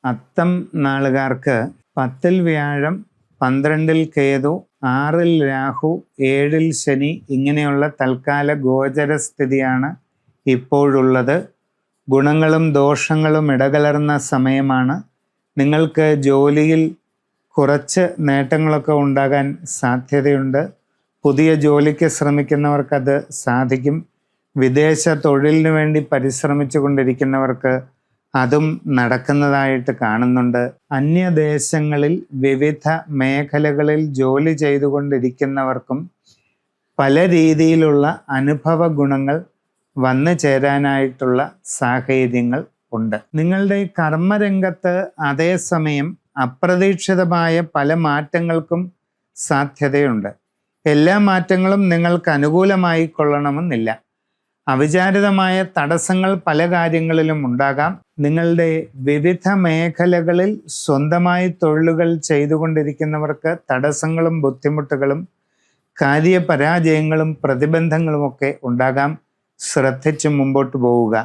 അത്തം നാളുകാർക്ക് 10-ൽ വ്യാഴം, 12-ൽ കേതു, 6-ൽ രാഹു, 7-ൽ ശനി ഇങ്ങനെയുള്ള തൽക്കാല ഗോചര സ്ഥിതിയാണ് ഇപ്പോഴുള്ളത്. ഗുണങ്ങളും ദോഷങ്ങളും ഇടകലർന്ന സമയമാണ്. നിങ്ങൾക്ക് ജോലിയിൽ കുറച്ച് നേട്ടങ്ങളൊക്കെ ഉണ്ടാകാൻ സാധ്യതയുണ്ട്. പുതിയ ജോലിക്ക് ശ്രമിക്കുന്നവർക്കത് സാധിക്കും. വിദേശ തൊഴിലിനു വേണ്ടി പരിശ്രമിച്ചു കൊണ്ടിരിക്കുന്നവർക്ക് അതും നടക്കുന്നതായിട്ട് കാണുന്നുണ്ട്. അന്യദേശങ്ങളിൽ വിവിധ മേഖലകളിൽ ജോലി ചെയ്തുകൊണ്ടിരിക്കുന്നവർക്കും പല രീതിയിലുള്ള അനുഭവ ഗുണങ്ങൾ വന്നു ചേരാനായിട്ടുള്ള സാഹചര്യങ്ങൾ ഉണ്ട്. നിങ്ങളുടെ കർമ്മരംഗത്ത് അതേസമയം അപ്രതീക്ഷിതമായ പല മാറ്റങ്ങൾക്കും സാധ്യതയുണ്ട്. എല്ലാ മാറ്റങ്ങളും നിങ്ങൾക്ക് അനുകൂലമായി കൊള്ളണമെന്നില്ല. അവിചാരിതമായ തടസ്സങ്ങൾ പല കാര്യങ്ങളിലും ഉണ്ടാകാം. നിങ്ങളുടെ വിവിധ മേഖലകളിൽ സ്വന്തമായി തൊഴിലുകൾ ചെയ്തുകൊണ്ടിരിക്കുന്നവർക്ക് തടസ്സങ്ങളും ബുദ്ധിമുട്ടുകളും കാര്യപരാജയങ്ങളും പ്രതിബന്ധങ്ങളുമൊക്കെ ഉണ്ടാകാം. ശ്രദ്ധിച്ച് മുമ്പോട്ട് പോവുക.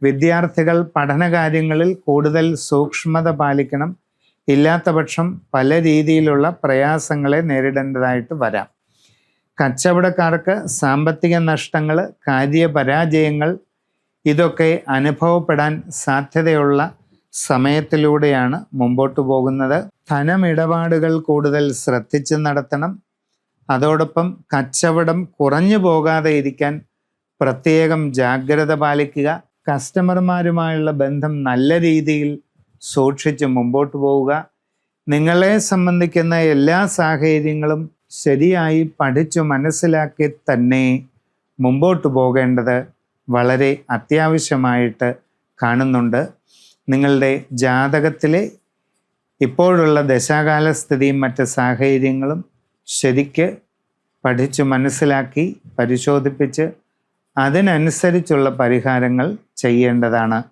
വിദ്യാർത്ഥികൾ പഠനകാര്യങ്ങളിൽ കൂടുതൽ സൂക്ഷ്മത പാലിക്കണം. ഇല്ലാത്ത പക്ഷം പല രീതിയിലുള്ള പ്രയാസങ്ങളെ നേരിടേണ്ടതായിട്ട് വരാം. കച്ചവടക്കാർക്ക് സാമ്പത്തിക നഷ്ടങ്ങൾ, കാര്യപരാജയങ്ങൾ ഇതൊക്കെ അനുഭവപ്പെടാൻ സാധ്യതയുള്ള സമയത്തിലൂടെയാണ് മുമ്പോട്ട് പോകുന്നത്. ധനമിടപാടുകൾ കൂടുതൽ ശ്രദ്ധിച്ച് നടത്തണം. അതോടൊപ്പം കച്ചവടം കുറഞ്ഞു പോകാതെ ഇരിക്കാൻ പ്രത്യേകം ജാഗ്രത പാലിക്കുക. കസ്റ്റമർമാരുമായുള്ള ബന്ധം നല്ല രീതിയിൽ സൂക്ഷിച്ച് മുമ്പോട്ട് പോവുക. നിങ്ങളെ സംബന്ധിക്കുന്ന എല്ലാ സാഹചര്യങ്ങളും ശരിയായി പഠിച്ചു മനസ്സിലാക്കി തന്നെ മുമ്പോട്ട് പോകേണ്ടത് വളരെ അത്യാവശ്യമായിട്ട് കാണുന്നുണ്ട്. നിങ്ങളുടെ ജാതകത്തിലെ ഇപ്പോഴുള്ള ദശാകാല സ്ഥിതിയും മറ്റ് സാഹചര്യങ്ങളും ശരിക്ക് പഠിച്ചു മനസ്സിലാക്കി പരിശോധിപ്പിച്ച് അതിനനുസരിച്ചുള്ള പരിഹാരങ്ങൾ ചെയ്യേണ്ടതാണ്.